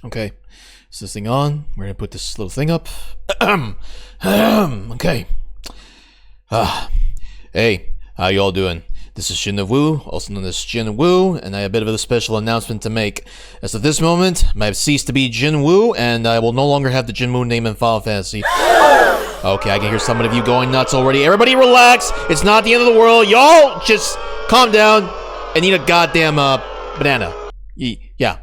Okay, is this thing on? We're gonna put this little thing up. Okay. Hey, how y'all doing? This is Jin Woo, also known as Jin Woo, and I have a bit of a special announcement to make. As of this moment, I have ceased to be Jin Woo, and I will no longer have the Jin Woo name in Final Fantasy. Okay, I can hear some of you going nuts already. Everybody relax, it's not the end of the world. Y'all just calm down and eat a goddamn banana. Yeah.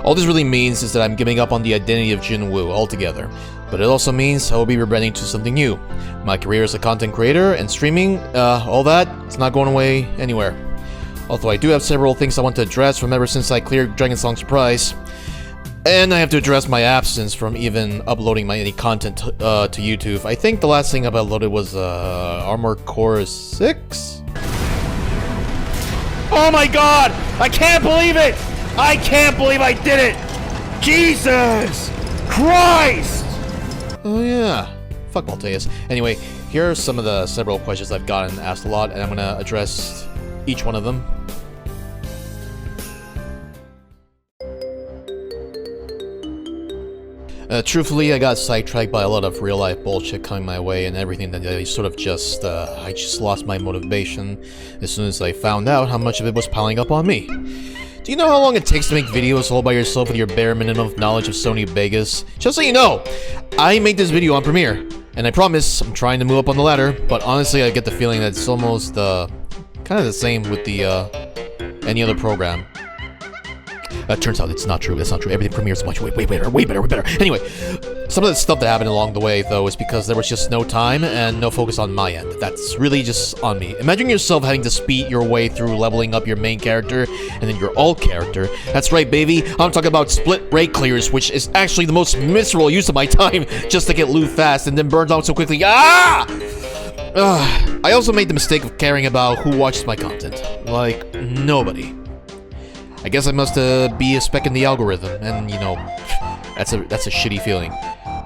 All this really means is that I'm giving up on the identity of Jin Woo altogether. But it also means I will be rebranding to something new. My career as a content creator and streaming, all that, it's not going away anywhere. Although I do have several things I want to address from ever since I cleared Dragon Song Surprise. And I have to address my absence from even uploading any content to YouTube. I think the last thing I've uploaded was Armored Core 6? Oh my god! I can't believe it! I can't believe I did it! Jesus Christ! Oh yeah, fuck Malteus. Anyway, here are some of the several questions I've gotten asked a lot, and I'm gonna address each one of them. Truthfully, I got sidetracked by a lot of real-life bullshit coming my way and everything that I sort of just, I just lost my motivation as soon as I found out how much of it was piling up on me. Do you know how long it takes to make videos all by yourself with your bare minimum of knowledge of Sony Vegas? Just so you know, I made this video on Premiere, and I promise I'm trying to move up on the ladder, but honestly I get the feeling that it's almost, kind of the same with the, any other program. Turns out it's not true, that's not true. Everything Premiere's much way better. Anyway, some of the stuff that happened along the way, though, is because there was just no time and no focus on my end. That's really just on me. Imagine yourself having to speed your way through leveling up your main character and then your alt character. That's right, baby. I'm talking about split rate clears, which is actually the most miserable use of my time just to get loot fast and then burns out so quickly. Ah! I also made the mistake of caring about who watches my content. Like, nobody. I guess I must be a speck in the algorithm, and you know, that's a shitty feeling.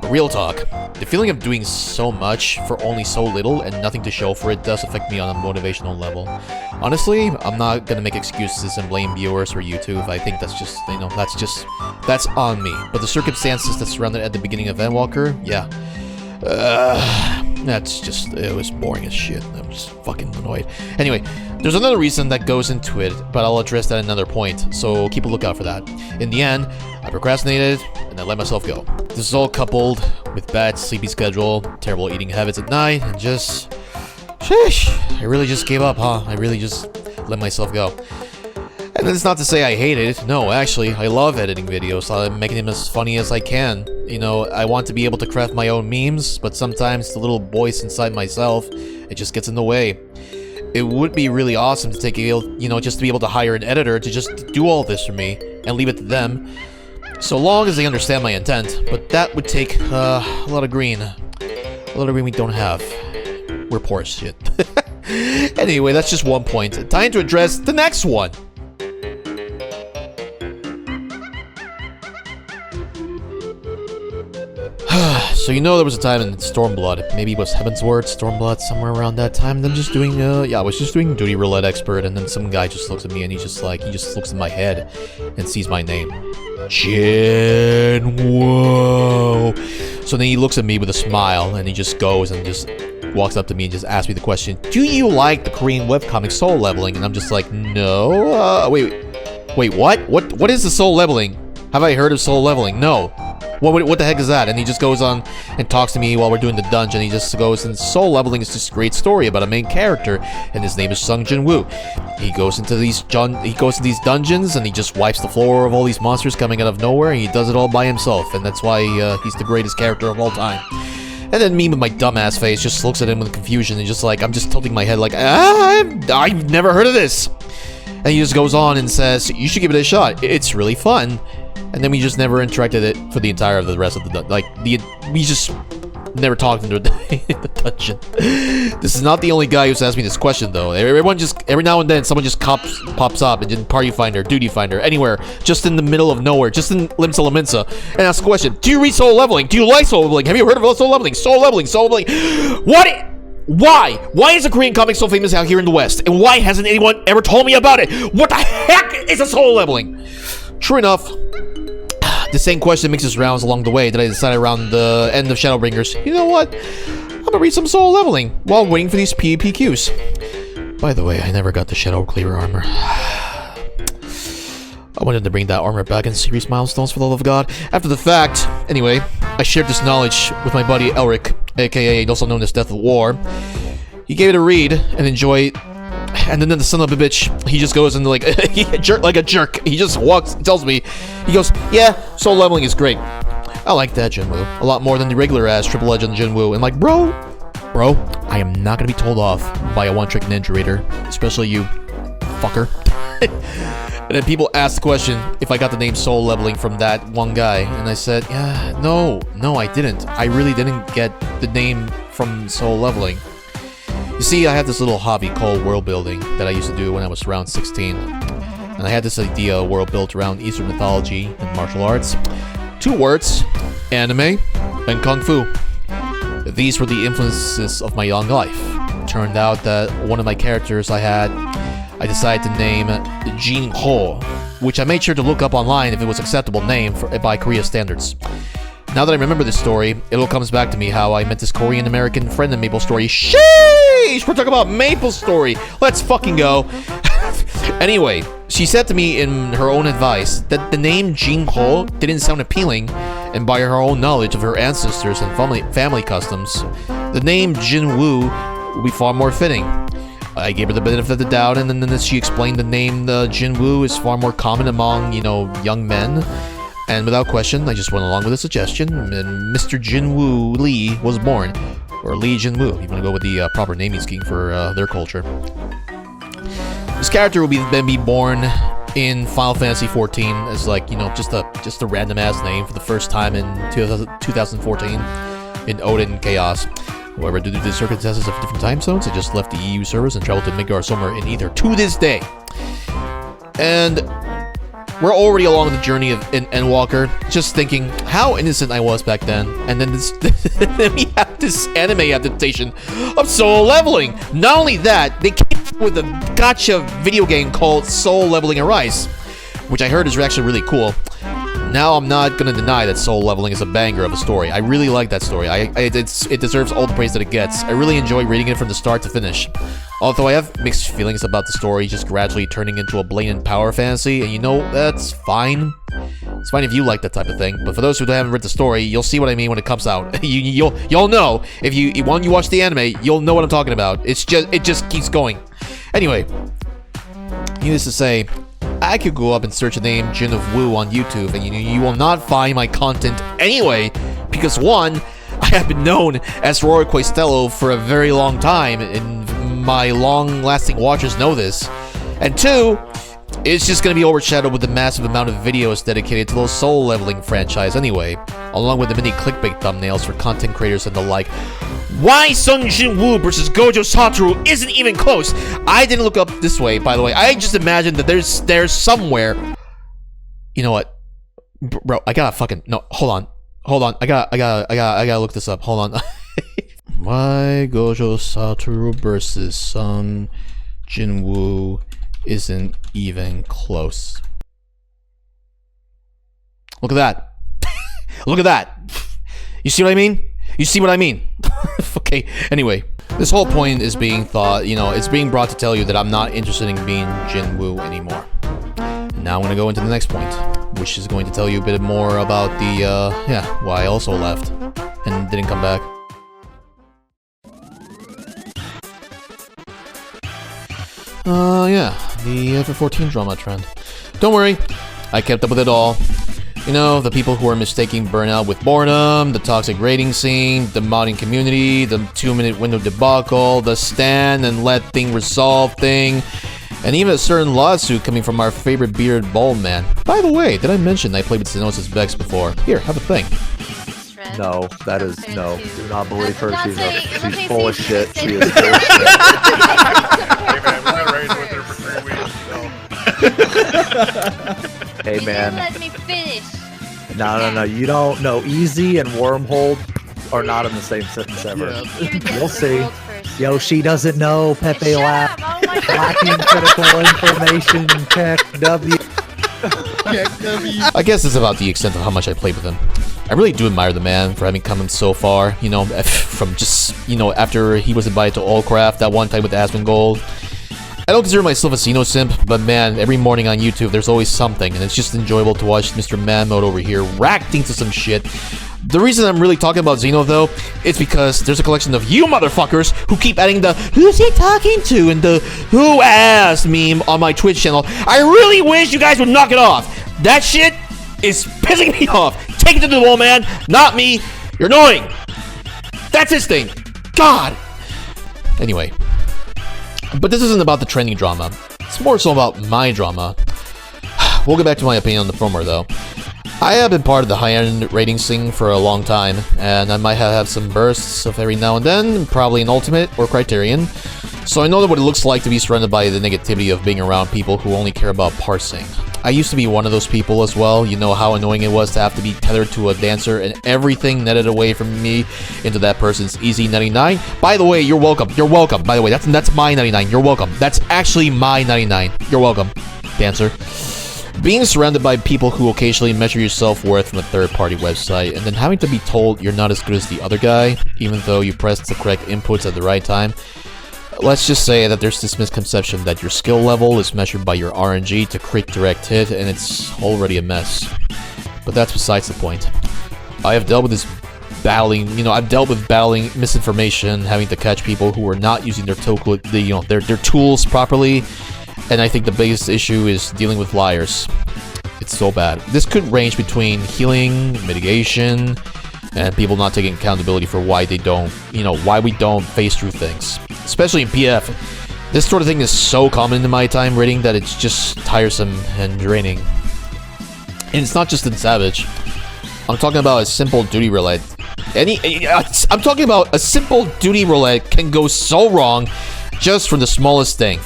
But real talk, the feeling of doing so much for only so little and nothing to show for it does affect me on a motivational level. Honestly, I'm not gonna make excuses and blame viewers or YouTube. I think that's just, you know, that's on me. But the circumstances that surrounded at the beginning of Endwalker, yeah. That's just, it was boring as shit. I'm just fucking annoyed. Anyway, there's another reason that goes into it, but I'll address that at another point, so keep a lookout for that. In the end, I procrastinated, and I let myself go. This is all coupled with bad sleepy schedule, terrible eating habits at night, and just... sheesh! I really just gave up, huh? I really just let myself go. And that's not to say I hate it. No, actually, I love editing videos. I'm making them as funny as I can. You know, I want to be able to craft my own memes, but sometimes the little voice inside myself, it just gets in the way. It would be really awesome to take a, you know, just to be able to hire an editor to just do all this for me and leave it to them, so long as they understand my intent. But that would take a lot of green. A lot of green we don't have. We're poor as shit. Anyway, that's just one point. Time to address the next one. So you know there was a time in Stormblood, maybe it was Heavensward, Stormblood, somewhere around that time, and I'm just doing, yeah, I was just doing Duty Roulette Expert, and then some guy just looks at me and he just looks in my head and sees my name. Jin Woo. So then he looks at me with a smile and he just goes and just walks up to me and just asks me the question, do you like the Korean webcomic Soul Leveling? And I'm just like, no, wait, what? What is the Soul Leveling? Have I heard of Soul Leveling? No. What the heck is that? And he just goes on and talks to me while we're doing the dungeon. He just goes, and Soul Leveling is this great story about a main character, and his name is Sung Jin Woo. He goes into these dungeons, and he just wipes the floor of all these monsters coming out of nowhere, and he does it all by himself, and that's why he's the greatest character of all time. And then me with my dumbass face just looks at him with confusion, and just like, I'm just tilting my head like, I've never heard of this. And he just goes on and says, you should give it a shot. It's really fun. And then we just never interacted it for the entire of the rest of the we just never talked into the dungeon. This is not the only guy who's asked me this question though. Every now and then someone just pops up and in Party Finder, Duty Finder, anywhere, just in the middle of nowhere, just in Limsa Laminsa, and asks a question. Do you read Soul Leveling? Do you like Soul Leveling? Have you heard of Soul Leveling? Soul Leveling, Soul Leveling. What? Why? Why is a Korean comic so famous out here in the West? And why hasn't anyone ever told me about it? What the heck is a Soul Leveling? True enough, The same question makes its rounds along the way that I decided around the end of Shadowbringers. You know what? I'm gonna read some soul leveling while waiting for these PvPQs. By the way, I never got the Shadow Cleaver armor. I wanted to bring that armor back in series milestones for the love of God. After the fact, anyway, I shared this knowledge with my buddy Elric, aka also known as Death of War. He gave it a read and enjoy it, and then the son of a bitch, he just goes into like a jerk. He just walks and tells me, he goes, yeah, soul leveling is great. I like that, Jin Woo. A lot more than the regular ass Triple Legend Jin Woo. And like, bro, I am not gonna be told off by a one-trick ninja raider, especially you, fucker. And then people asked the question if I got the name soul leveling from that one guy, and I said, yeah, no, I didn't. I really didn't get the name from soul leveling. You see, I had this little hobby called world building that I used to do when I was around 16. And I had this idea of world built around Eastern mythology and martial arts. 2 words, anime and kung fu. These were the influences of my young life. It turned out that one of my characters I decided to name Jin Ho, which I made sure to look up online if it was an acceptable name by Korea standards. Now that I remember this story, it all comes back to me how I met this Korean-American friend in Maple Story. Sheesh! We're talking about Maple Story! Let's fucking go! Anyway, she said to me in her own advice that the name Jin Ho didn't sound appealing, and by her own knowledge of her ancestors and family customs, the name Jin Woo would be far more fitting. I gave her the benefit of the doubt, and then she explained the name Jin Woo is far more common among, young men. And without question, I just went along with the suggestion, and Mr. Jin Woo Lee was born. Or Lee Jin Woo, if you want to go with the proper naming scheme for their culture. This character will then be born in Final Fantasy XIV as just a random ass name for the first time in 2014 in Odin Chaos. However, due to the circumstances of different time zones, I just left the EU servers and traveled to Midgar somewhere in Ether to this day. And we're already along the journey of Endwalker, just thinking how innocent I was back then. And then then we have this anime adaptation of soul leveling. Not only that, they came up with a gacha video game called Soul Leveling Arise, which I heard is actually really cool. Now, I'm not gonna deny that Soul Leveling is a banger of a story. I really like that story. It deserves all the praise that it gets. I really enjoy reading it from the start to finish. Although I have mixed feelings about the story just gradually turning into a blatant power fantasy, and that's fine. It's fine if you like that type of thing, but for those who haven't read the story, you'll see what I mean when it comes out. You'll know. When you watch the anime, you'll know what I'm talking about. It just keeps going. Anyway, needless to say, I could go up and search the name Jin of Woo on YouTube, and you will not find my content anyway, because 1, I have been known as Rory Costello for a very long time, and my long-lasting watchers know this, and 2, it's just going to be overshadowed with the massive amount of videos dedicated to those soul leveling franchise anyway, along with the many clickbait thumbnails for content creators and the like. Why Sung Jin Woo versus Gojo Satoru isn't even close. I didn't look up this way, by the way. I just imagined that there's somewhere. You know what, bro? I gotta fucking no. Hold on. I gotta look this up. Hold on. Why Gojo Satoru versus Sung Jin Woo isn't even close. Look at that. Look at that. You see what I mean? You see what I mean? Okay, anyway. This whole point is being it's being brought to tell you that I'm not interested in being Jin Woo anymore. And now I'm gonna go into the next point, which is going to tell you a bit more about why I also left and didn't come back. The FF14 drama trend. Don't worry, I kept up with it all. The people who are mistaking burnout with boredom, the toxic rating scene, the modding community, the 2-minute window debacle, the stand and let thing resolve thing, and even a certain lawsuit coming from our favorite bearded bald man. By the way, did I mention I played with Zenosis Vex before? Here, have a thing. No, that is no. Do not believe her. She's full of shit. She is full of shit. Hey man, we've been raiding with her for 3 weeks, so. Hey man. Let me finish. No. You don't know. Easy and wormhole are not in the same sentence ever. Yeah. You'll see. Yo, she doesn't know. Pepe Shut laugh. up. Oh my God. Lacking critical information. Tech W. I guess it's about the extent of how much I played with him. I really do admire the man for having come so far, you know, from just, you know, after he was invited to Allcraft that one time with Asmongold. I don't consider myself a Xeno simp, but man, every morning on YouTube there's always something, and it's just enjoyable to watch Mr. Manmode over here reacting to some shit. The reason I'm really talking about Xeno, though, is because there's a collection of you motherfuckers who keep adding the "who's he talking to" and the "who asked" meme on my Twitch channel. I really wish you guys would knock it off. That shit is pissing me off. Take it to the wall, man. Not me. You're annoying. That's his thing. God. Anyway. But this isn't about the trending drama. It's more so about my drama. We'll get back to my opinion on the former, though. I have been part of the high-end rating scene for a long time, and I might have some bursts of every now and then, probably an Ultimate or Criterion. So I know what it looks like to be surrounded by the negativity of being around people who only care about parsing. I used to be one of those people as well. You know how annoying it was to have to be tethered to a dancer and everything netted away from me into that person's easy 99. By the way, you're welcome. You're welcome. By the way, that's my 99. You're welcome. That's actually my 99. You're welcome, dancer. Being surrounded by people who occasionally measure your self-worth from a third-party website, and then having to be told you're not as good as the other guy, even though you pressed the correct inputs at the right time. Let's just say that there's this misconception that your skill level is measured by your RNG to crit direct hit, and it's already a mess. But that's besides the point. I have dealt with this battling, I've dealt with battling misinformation, having to catch people who are not using their their tools properly. And I think the biggest issue is dealing with liars. It's so bad. This could range between healing, mitigation, and people not taking accountability for why they don't, why we don't face through things. Especially in PF. This sort of thing is so common in my time rating that it's just tiresome and draining. And it's not just in Savage. I'm talking about a simple duty roulette. I'm talking about a simple duty roulette can go so wrong just from the smallest thing.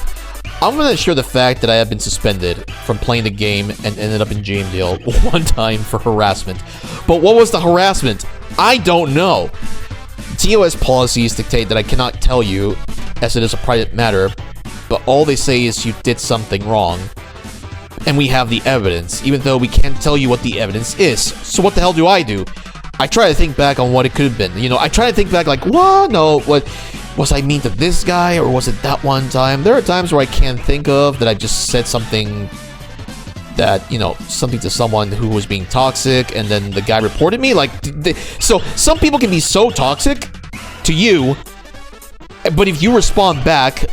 I'm gonna share the fact that I have been suspended from playing the game and ended up in jail one time for harassment. But what was the harassment? I don't know. TOS policies dictate that I cannot tell you, as it is a private matter, but all they say is you did something wrong. And we have the evidence, even though we can't tell you what the evidence is. So what the hell do? I try to think back on what it could have been. I try to think back like, what? No, what? Was I mean to this guy, or was it that one time? There are times where I can't think of that I just said something that, something to someone who was being toxic, and then the guy reported me. So some people can be so toxic to you, but if you respond back,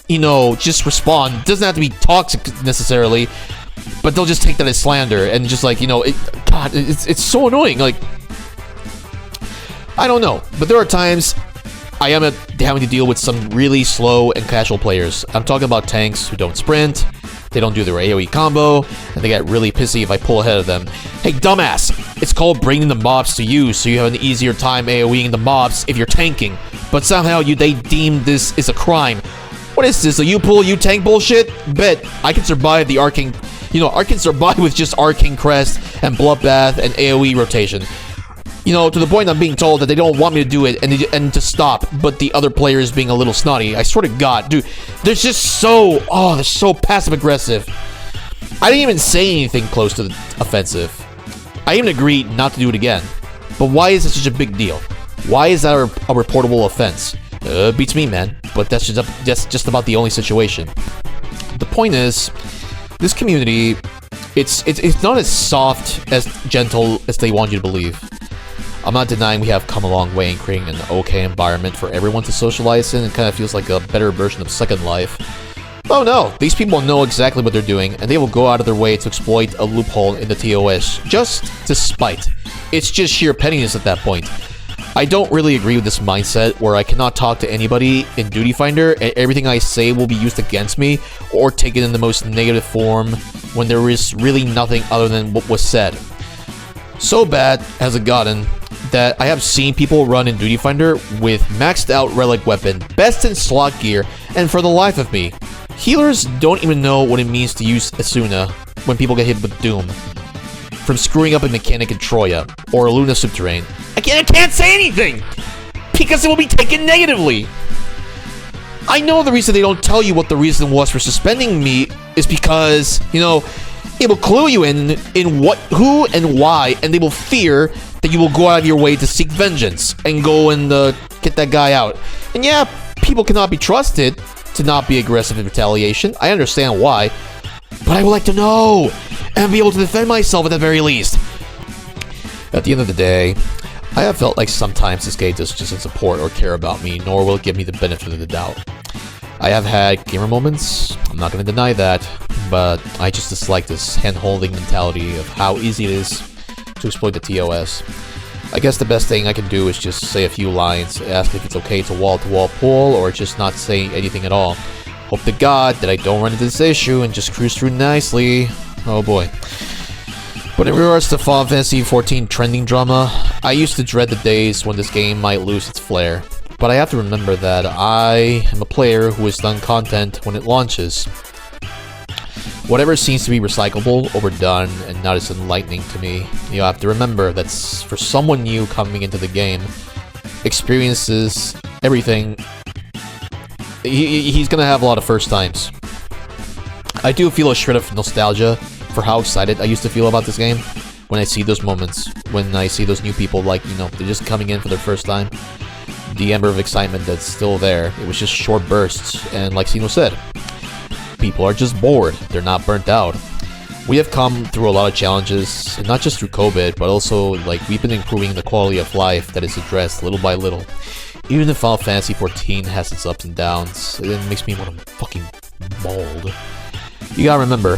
just respond. It doesn't have to be toxic necessarily, but they'll just take that as slander, and just like, God, it's so annoying. Like, I don't know, but there are times I am having to deal with some really slow and casual players. I'm talking about tanks who don't sprint, they don't do their AoE combo, and they get really pissy if I pull ahead of them. Hey, dumbass! It's called bringing the mobs to you, so you have an easier time AoEing the mobs if you're tanking. But somehow they deem this is a crime. What is this, a you pull, you tank bullshit? Bet I can survive the Arcane... I can survive with just Arcane Crest and Bloodbath and AoE rotation. To the point I'm being told that they don't want me to do it and to stop, but the other player is being a little snotty. I swear to God, dude, they're just they're so passive-aggressive. I didn't even say anything close to the offensive. I even agreed not to do it again. But why is it such a big deal? Why is that a reportable offense? Beats me, man. But that's just about the only situation. The point is, this community, it's not as soft, as gentle as they want you to believe. I'm not denying we have come a long way in creating an okay environment for everyone to socialize in. It kind of feels like a better version of Second Life. Oh no, these people know exactly what they're doing, and they will go out of their way to exploit a loophole in the TOS, just to spite. It's just sheer pettiness at that point. I don't really agree with this mindset where I cannot talk to anybody in Duty Finder and everything I say will be used against me or taken in the most negative form when there is really nothing other than what was said. So bad has it gotten that I have seen people run in Duty Finder with maxed out relic weapon, best in slot gear, and for the life of me, healers don't even know what it means to use Asuna when people get hit with Doom. From screwing up a mechanic in Troya, or Luna Subterrane. I can't say anything! Because it will be taken negatively! I know the reason they don't tell you what the reason was for suspending me is because, It will clue you in what, who, and why, and they will fear that you will go out of your way to seek vengeance and go and get that guy out. And yeah, people cannot be trusted to not be aggressive in retaliation. I understand why, but I would like to know and be able to defend myself at the very least. At the end of the day, I have felt like sometimes this game just doesn't support or care about me, nor will it give me the benefit of the doubt. I have had gamer moments, I'm not going to deny that, but I just dislike this hand-holding mentality of how easy it is to exploit the TOS. I guess the best thing I can do is just say a few lines, ask if it's okay to wall-to-wall pull, or just not say anything at all. Hope to God that I don't run into this issue and just cruise through nicely. Oh boy. But in regards to Final Fantasy XIV trending drama, I used to dread the days when this game might lose its flair. But I have to remember that I am a player who has done content when it launches. Whatever seems to be recyclable, overdone, and not as enlightening to me, you have to remember that for someone new coming into the game, experiences everything, he's gonna have a lot of first times. I do feel a shred of nostalgia for how excited I used to feel about this game when I see those moments, when I see those new people, like, you know, they're just coming in for their first time. The ember of excitement that's still there. It was just short bursts, and like Sino said, people are just bored. They're not burnt out. We have come through a lot of challenges, and not just through COVID, but also, like, we've been improving the quality of life that is addressed little by little. Even if Final Fantasy XIV has its ups and downs, it makes me want to fucking bald. You gotta remember,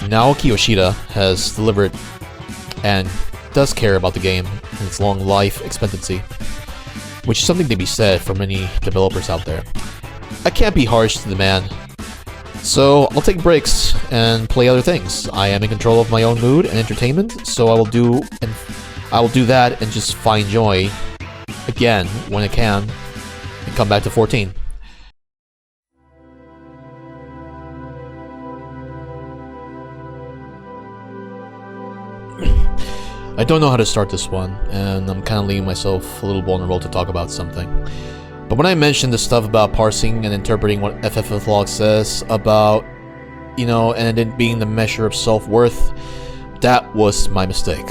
Naoki Yoshida has delivered and does care about the game and its long life expectancy, which is something to be said for many developers out there. I can't be harsh to the man, so I'll take breaks and play other things. I am in control of my own mood and entertainment, so I will do that and just find joy again when I can and come back to 14. I don't know how to start this one, and I'm kind of leaving myself a little vulnerable to talk about something. But when I mentioned the stuff about parsing and interpreting what FFXIV says about, you know, and it being the measure of self-worth, that was my mistake.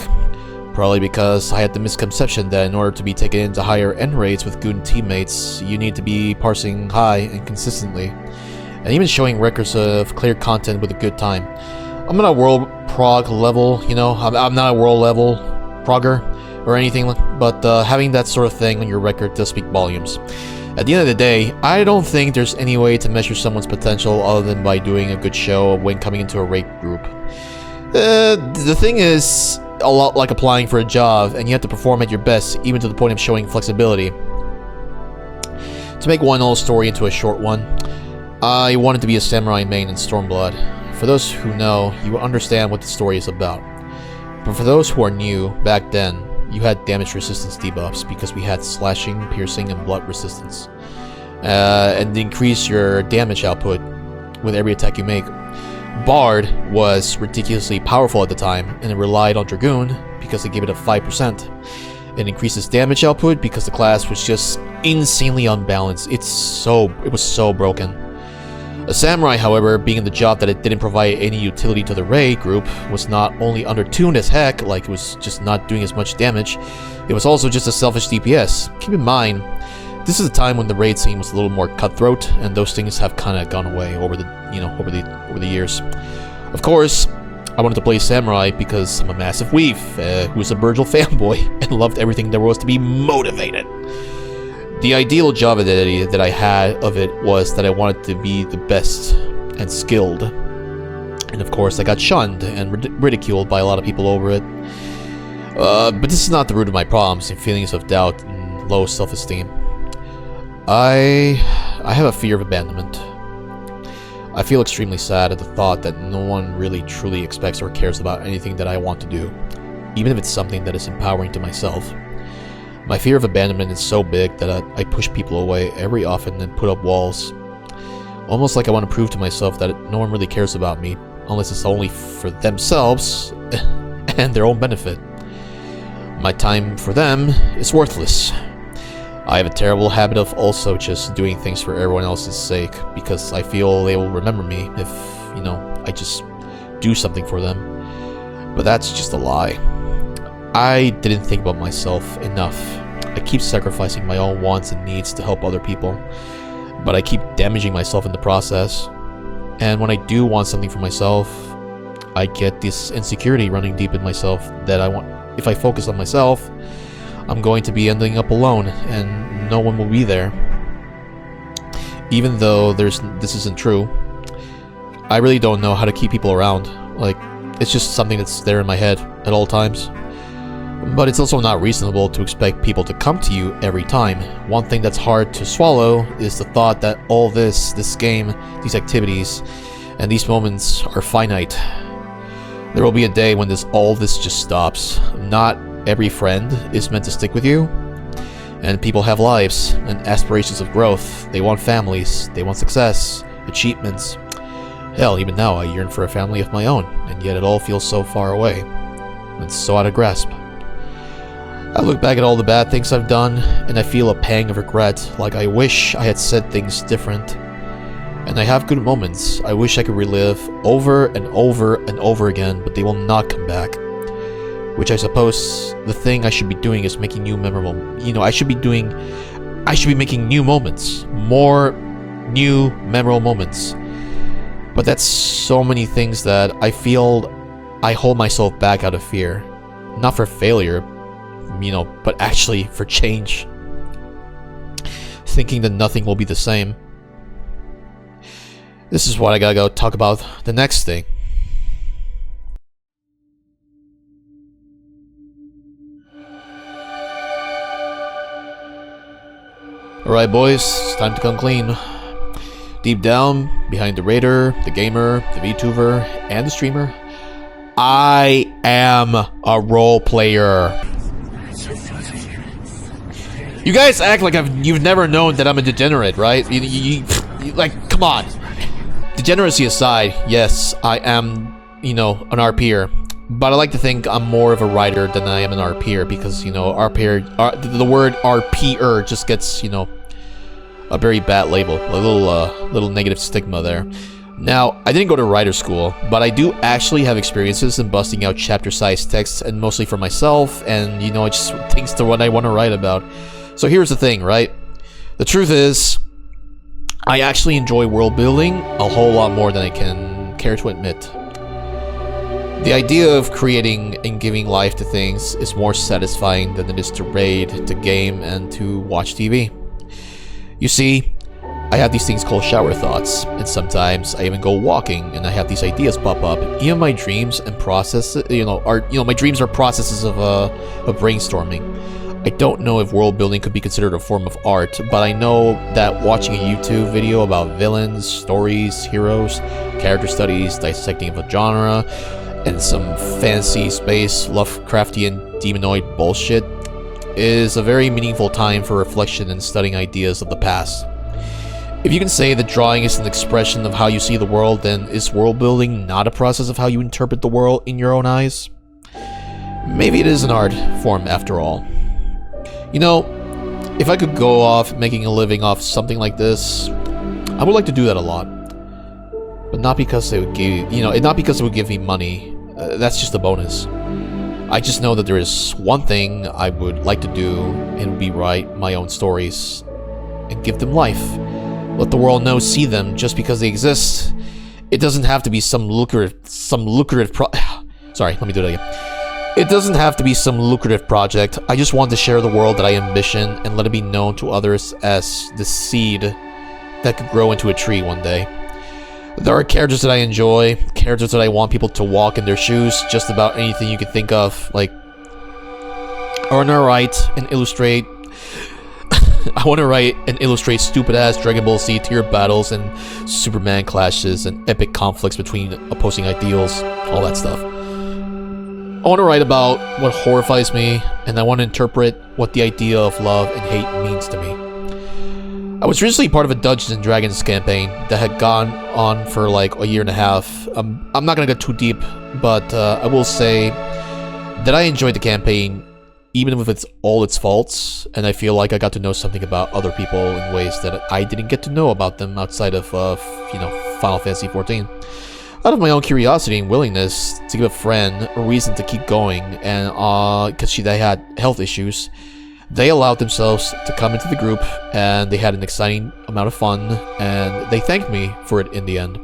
Probably because I had the misconception that in order to be taken into higher end rates with good teammates, you need to be parsing high and consistently, and even showing records of clear content with a good time. I'm not a world prog level, you know, I'm not a world level progger or anything, but having that sort of thing on your record does speak volumes. At the end of the day, I don't think there's any way to measure someone's potential other than by doing a good show when coming into a raid group. The thing is a lot like applying for a job, and you have to perform at your best, even to the point of showing flexibility. To make one whole story into a short one, I wanted to be a samurai main in Stormblood. For those who know, you will understand what the story is about. But for those who are new, back then, you had damage resistance debuffs because we had slashing, piercing, and blood resistance. And increase your damage output with every attack you make. Bard was ridiculously powerful at the time, and it relied on Dragoon because it gave it a 5%. It increases damage output because the class was just insanely unbalanced. It was so broken. A samurai, however, being in the job that it didn't provide any utility to the raid group, was not only undertuned as heck, like it was just not doing as much damage, it was also just a selfish DPS. Keep in mind, this is a time when the raid scene was a little more cutthroat, and those things have kind of gone away over the years. Of course, I wanted to play samurai because I'm a massive weeb who's a Virgil fanboy and loved everything there was to be motivated. The ideal job identity that I had of it was that I wanted to be the best and skilled. And of course I got shunned and ridiculed by a lot of people over it. But this is not the root of my problems and feelings of doubt and low self-esteem. I have a fear of abandonment. I feel extremely sad at the thought that no one really truly expects or cares about anything that I want to do, even if it's something that is empowering to myself. My fear of abandonment is so big that I push people away every often and put up walls. Almost like I want to prove to myself that no one really cares about me, unless it's only for themselves and their own benefit. My time for them is worthless. I have a terrible habit of also just doing things for everyone else's sake, because I feel they will remember me if, you know, I just do something for them. But that's just a lie. I didn't think about myself enough. I keep sacrificing my own wants and needs to help other people, but I keep damaging myself in the process. And when I do want something for myself, I get this insecurity running deep in myself that if I focus on myself, I'm going to be ending up alone and no one will be there. Even though this isn't true, I really don't know how to keep people around. Like, it's just something that's there in my head at all times. But it's also not reasonable to expect people to come to you every time. One thing that's hard to swallow is the thought that all this game, these activities, and these moments are finite. There will be a day when all this just stops. Not every friend is meant to stick with you. And people have lives and aspirations of growth. They want families, they want success, achievements. Hell, even now I yearn for a family of my own, and yet it all feels so far away. It's so out of grasp. I look back at all the bad things I've done, and I feel a pang of regret, like I wish I had said things different. And I have good moments I wish I could relive over and over and over again, but they will not come back. Which I suppose the thing I should be doing is making new memorable. I should be making new moments. More new memorable moments. But that's so many things that I feel I hold myself back out of fear. Not for failure, but actually for change. Thinking that nothing will be the same. This is what I gotta go talk about the next thing. Alright boys, it's time to come clean. Deep down, behind the raider, the gamer, the VTuber, and the streamer, I am a role player. You guys act like you've never known that I'm a degenerate, right? You like, come on. Degeneracy aside, yes, I am, an RPer. But I like to think I'm more of a writer than I am an RPer because, RPer, the word RPer just gets, a very bad label, a little negative stigma there. Now, I didn't go to writer school, but I do actually have experiences in busting out chapter-sized texts, and mostly for myself, and, just things to what I want to write about. So here's the thing, right? The truth is, I actually enjoy world building a whole lot more than I can care to admit. The idea of creating and giving life to things is more satisfying than it is to raid, to game, and to watch TV. You see, I have these things called shower thoughts, and sometimes I even go walking and I have these ideas pop up. Even my dreams and my dreams are processes of brainstorming. I don't know if world building could be considered a form of art, but I know that watching a YouTube video about villains, stories, heroes, character studies, dissecting of a genre, and some fancy space Lovecraftian demonoid bullshit is a very meaningful time for reflection and studying ideas of the past. If you can say that drawing is an expression of how you see the world, then is world building not a process of how you interpret the world in your own eyes? Maybe it is an art form after all. If I could go off making a living off something like this, I would like to do that a lot. But not because it would give me money. That's just a bonus. I just know that there is one thing I would like to do, and it would be write my own stories and give them life. Let the world know, see them just because they exist. It doesn't have to be some lucrative Sorry, let me do that again. It doesn't have to be some lucrative project. I just want to share the world that I ambition and let it be known to others as the seed that could grow into a tree one day. There are characters that I enjoy, characters that I want people to walk in their shoes, just about anything you can think of, like I want to write and illustrate stupid-ass Dragon Ball Z tier battles and Superman clashes and epic conflicts between opposing ideals, all that stuff. I want to write about what horrifies me, and I want to interpret what the idea of love and hate means to me. I was recently part of a Dungeons & Dragons campaign that had gone on for like a year and a half. I'm not going to get too deep, but I will say that I enjoyed the campaign, even with all its faults, and I feel like I got to know something about other people in ways that I didn't get to know about them outside of, Final Fantasy XIV. Out of my own curiosity and willingness to give a friend a reason to keep going, and because they had health issues, they allowed themselves to come into the group, and they had an exciting amount of fun, and they thanked me for it in the end.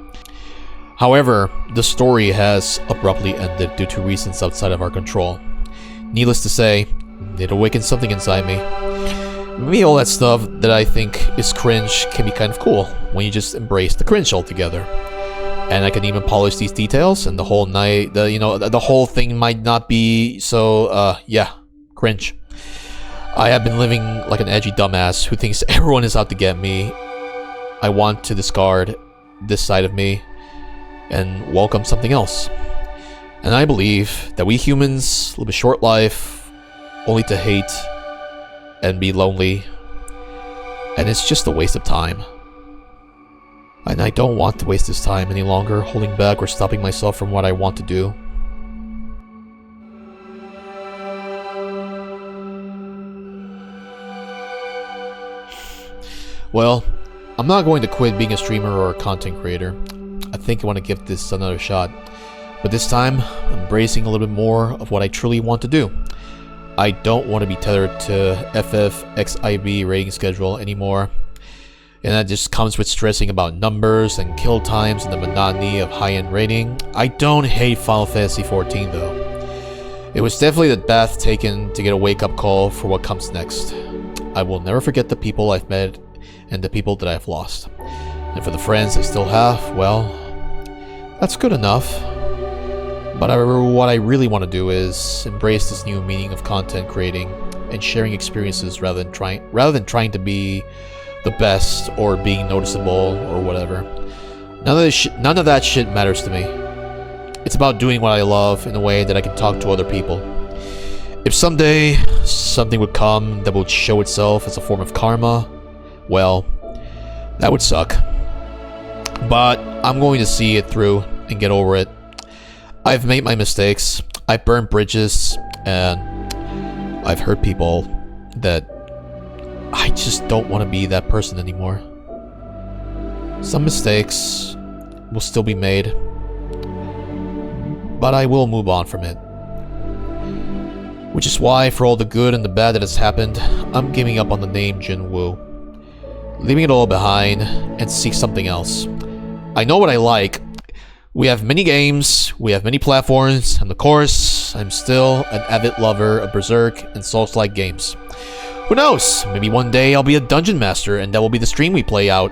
However, the story has abruptly ended due to reasons outside of our control. Needless to say, it awakened something inside me. Maybe all that stuff that I think is cringe can be kind of cool when you just embrace the cringe altogether. And I can even polish these details, and the whole night, the whole thing might not be so, yeah, cringe. I have been living like an edgy dumbass who thinks everyone is out to get me. I want to discard this side of me and welcome something else. And I believe that we humans live a short life only to hate and be lonely, and it's just a waste of time. And I don't want to waste this time any longer holding back or stopping myself from what I want to do. Well, I'm not going to quit being a streamer or a content creator. I think I want to give this another shot. But this time, I'm embracing a little bit more of what I truly want to do. I don't want to be tethered to FFXIV rating schedule anymore. And that just comes with stressing about numbers and kill times and the monotony of high-end rating. I don't hate Final Fantasy XIV though. It was definitely the path taken to get a wake-up call for what comes next. I will never forget the people I've met and the people that I've lost. And for the friends I still have, well, that's good enough. But what I really want to do is embrace this new meaning of content creating and sharing experiences rather than trying to be the best or being noticeable or whatever. None of that shit matters to me. It's about doing what I love in a way that I can talk to other people. If someday something would come that would show itself as a form of karma, well, that would suck. But I'm going to see it through and get over it. I've made my mistakes, I've burned bridges, and I've hurt people that I just don't want to be that person anymore. Some mistakes will still be made, but I will move on from it. Which is why, for all the good and the bad that has happened, I'm giving up on the name Jin Woo. Leaving it all behind and seek something else. I know what I like. We have many games, we have many platforms, and of course, I'm still an avid lover of Berserk and Souls-like games. Who knows, maybe one day I'll be a dungeon master and that will be the stream we play out.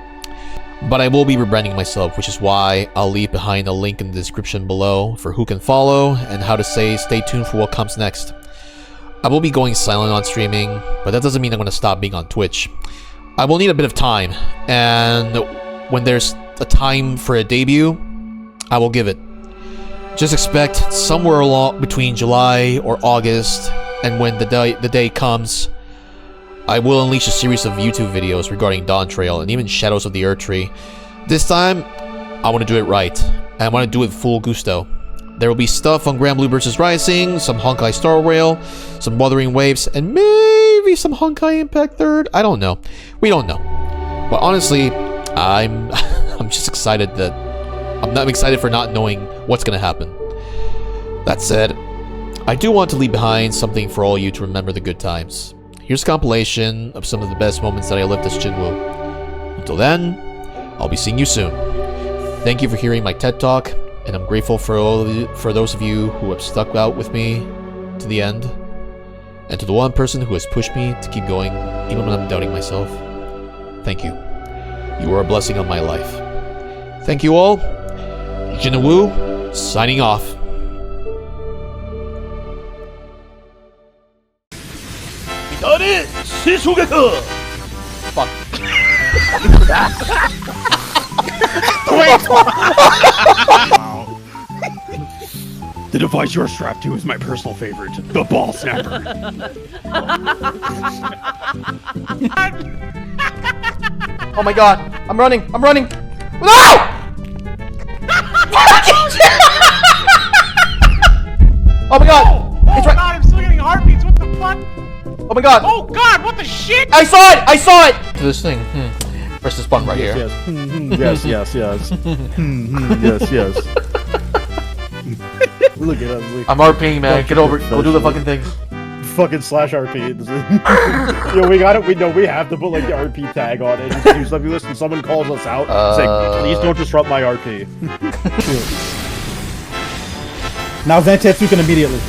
But I will be rebranding myself, which is why I'll leave behind a link in the description below for who can follow and how to stay tuned for what comes next. I will be going silent on streaming, but that doesn't mean I'm going to stop being on Twitch. I will need a bit of time, and when there's a time for a debut, I will give it. Just expect somewhere along between July or August, and when the day comes, I will unleash a series of YouTube videos regarding Dawn Trail and even Shadows of the Earth Tree. This time, I want to do it right, and I want to do it full gusto. There will be stuff on Grand Blue vs. Rising, some Honkai Star Rail, some Wuthering Waves, and maybe some Honkai Impact 3rd. I don't know. We don't know. But honestly, I'm just excited that I'm excited for not knowing what's gonna happen. That said, I do want to leave behind something for all you to remember the good times. Here's a compilation of some of the best moments that I lived as Jin Woo. Until then, I'll be seeing you soon. Thank you for hearing my TED Talk, and I'm grateful for those of you who have stuck out with me to the end, and to the one person who has pushed me to keep going even when I'm doubting myself. Thank you. You are a blessing on my life. Thank you all. Jin Woo, signing off. Fuck. The device you're strapped to is my personal favorite, the ball snapper. Oh my god, I'm running! No! Oh my god! It's right. God, I'm still getting heartbeats. What the fuck? Oh my god! Oh god, what the shit? I saw it! To this thing. Press this button right here. Yes, yes, yes. Yes, yes. Look at us. I'm RPing, man. Get over it. Go do the fucking thing. Fucking slash RP. Yo, we got it. We know we have to put like the RP tag on it. Just use like, listen, someone calls us out. Say, please don't disrupt my RP. Now Zantetsuken immediately.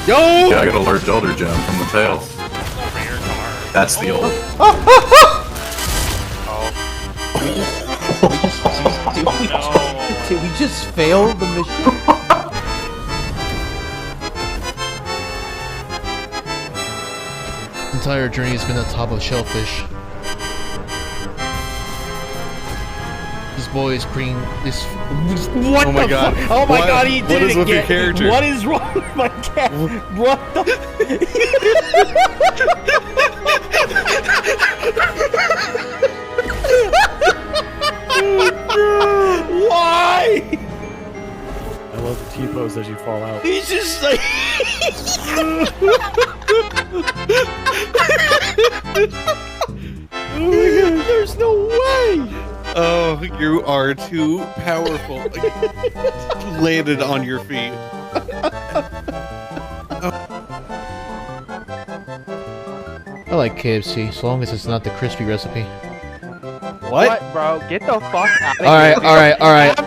Yo! Yeah, I got a large elder gem from the tails. Over here, come on. That's the old. Did we just fail the mission? This entire journey has been on top of shellfish. This boy is cream. This. What Oh my the god. fuck? Oh my god, he did What it is with your again. character? What is wrong with my cat? What the? Why? I love the T-pose as you fall out. He's just like. There's no way. Oh, you are too powerful. Landed on your feet. I like KFC, as long as it's not the crispy recipe. What? bro? Get the fuck out of Alright, alright.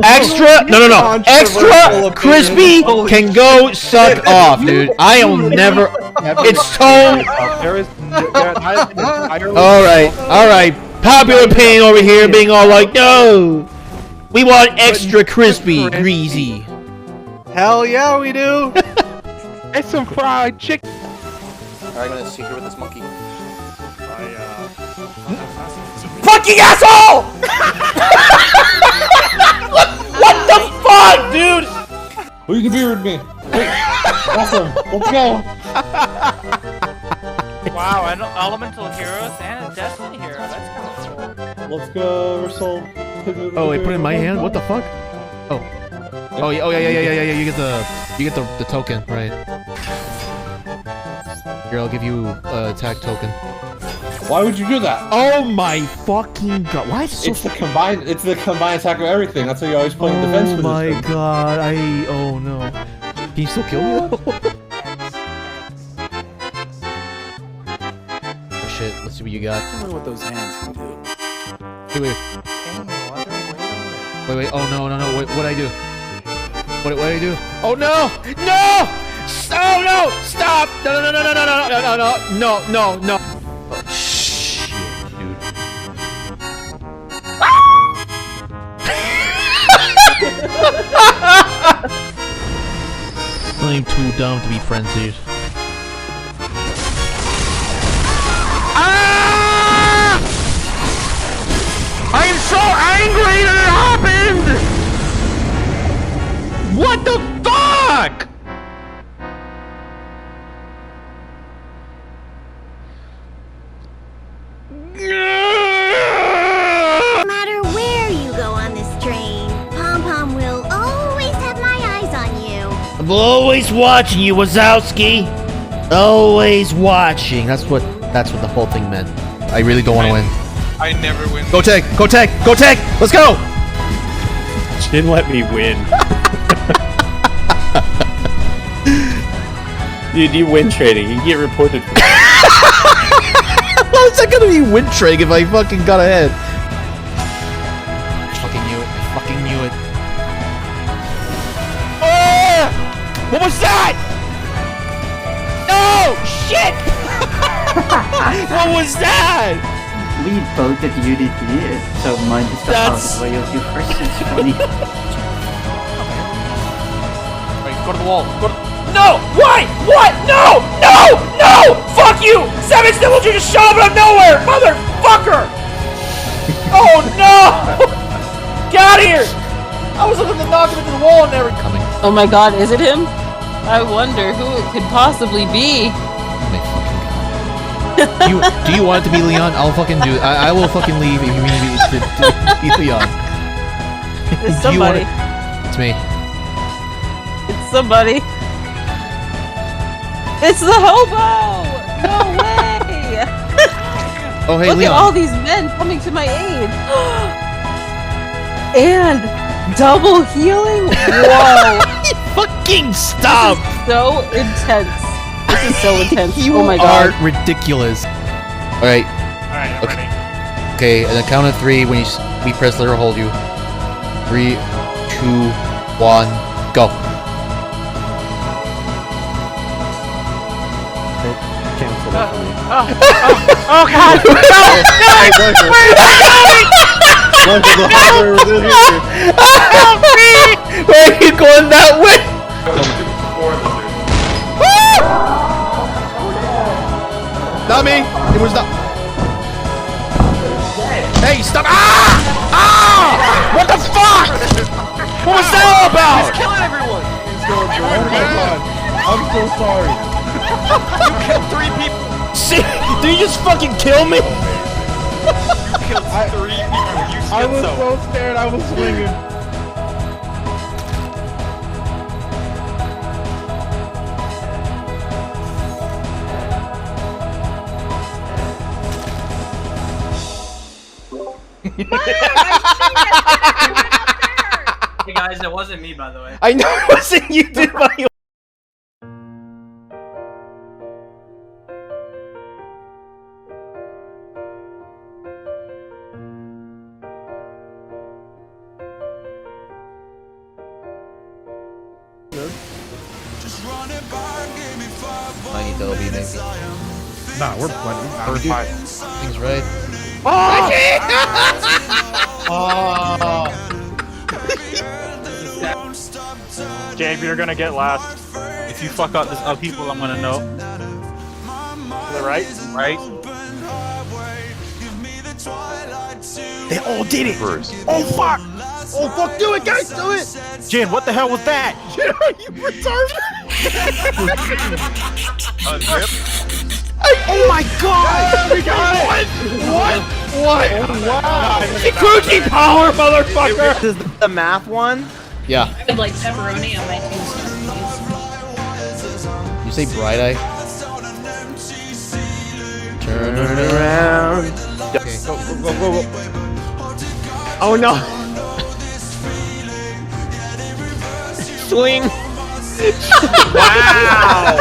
Extra, no. Extra crispy can go suck off, dude. I am never. It's tone. There is. Alright. Popular opinion over here being all like, no. We want extra crispy, greasy. Hell yeah, we do. It's some fried chicken. Alright, I'm gonna secret with this monkey. Fucking asshole! what the fuck, dude? Who you can be with me? Wait, awesome. Let's go. Wow, an elemental heroes and a destiny hero. That's kind of cool. Let's go, Russell. Oh, wait, put it in my hand? What the fuck? Oh. Oh yeah, you get the token, right. Here, I'll give you attack token. Why would you do that? Oh my fucking god! Why is it so? It's the combined attack of everything. That's why you always play in defense Oh position. my god! Oh no! Can you still kill me? Oh shit! Let's see what you got. I wonder what those hands can do. Wait. Oh no! Wait, what'd I do? What I do? Oh no! No! Oh no! Stop! No! Oh, shit, dude. I'm too dumb to be friends, dude. Ah! I am so angry that it happened! What the fuck? No matter where you go on this train, Pom-Pom will always have my eyes on you. I'm always watching you, Wazowski. Always watching. That's what the whole thing meant. I really don't want to win. I never win. Go tag! Let's go! She didn't let me win. Dude, you win trading. You get reported. How is that gonna be win trig if I fucking got ahead? I fucking knew it. Oh! What was that? No! Shit! What was that? We both did UDT, so mine is the That's- way of your first. It's funny. Alright, go to the wall. No! Why? What? No! Fuck you! Seven Stibbles, you just showed up out of nowhere! Motherfucker! Oh no! Get out of here! I was looking to knock him into the wall and everything. Coming. Oh my god, is it him? I wonder who it could possibly be. Oh my fucking god. Do you want it to be Leon? I'll fucking do it. I will fucking leave if you mean it to be Leon. It's Do you want somebody. it? It's me. It's somebody. It's the hobo! No way! Oh, hey, Look Leon. at all these men coming to my aid! And double healing? Whoa! Fucking stop! So intense. This is so intense. You oh my god. are ridiculous. Alright. Alright, I'm ready. Okay, and the count of 3, when we press let her hold you. 3, 2, 1, go. Cancel that for me. Oh god! Help me! Why are you going that way? Not me! It was not. Hey, stop! Ah! Ah! What the fuck? What was that all about? He's killing everyone! Oh my god. I'm so sorry. You killed 3 people! See? Did you just fucking kill me? You killed 3 people! You I was schizo! so scared, I was swinging. Hey guys, it wasn't me, by the way. I know it wasn't you, dude, but you. I need to be maybe. Nah, we're plenty. We're 5. Things right. Gabe, you're gonna get last. If you fuck up this people, I'm gonna know. To the right? Right? They all did it! Oh fuck! Oh fuck, do it guys, do it! Jin, what the hell was that? You retarded! Oh my god! We got it! What? What? Oh wow! Cookie power, motherfucker! This is the math one? Yeah. I'd like pepperoni on my tombstone, please. You say bright eye? Turn Around. Okay. Go, go, go, go, go. Oh no! Swing! Wow!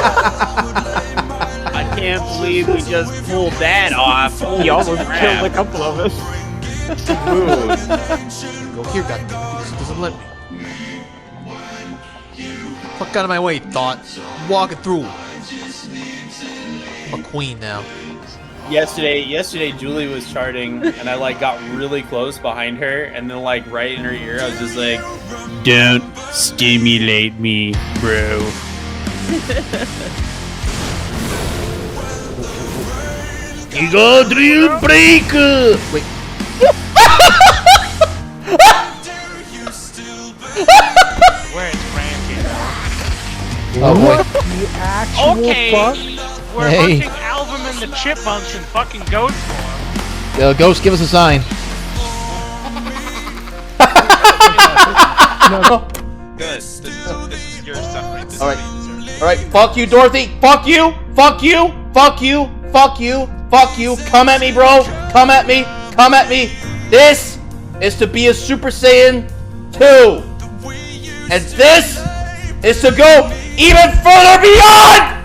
I can't believe we just pulled that off. You almost killed a couple of us. Go here, goddammit. This doesn't let me. Fuck out of my way, thought. I'm walking through. I'm a queen now. Yesterday Julie was charting and I like got really close behind her and then like right in her ear I was just like, don't stimulate me, bro. You go drill break! Wait. Where is Randy? Oh boy. Okay, we're Hey. hunting Alvin and the Chipmunks in fucking ghost form. Ghost, give us a sign. Good. This is your stuff right. This Alright. is what you deserve. Alright, fuck you, Dorothy! Fuck you! Fuck you! Fuck you! Fuck you! Fuck you! Come at me, bro! Come at me! Come at me! This is to be a Super Saiyan 2! And this is to go even further beyond!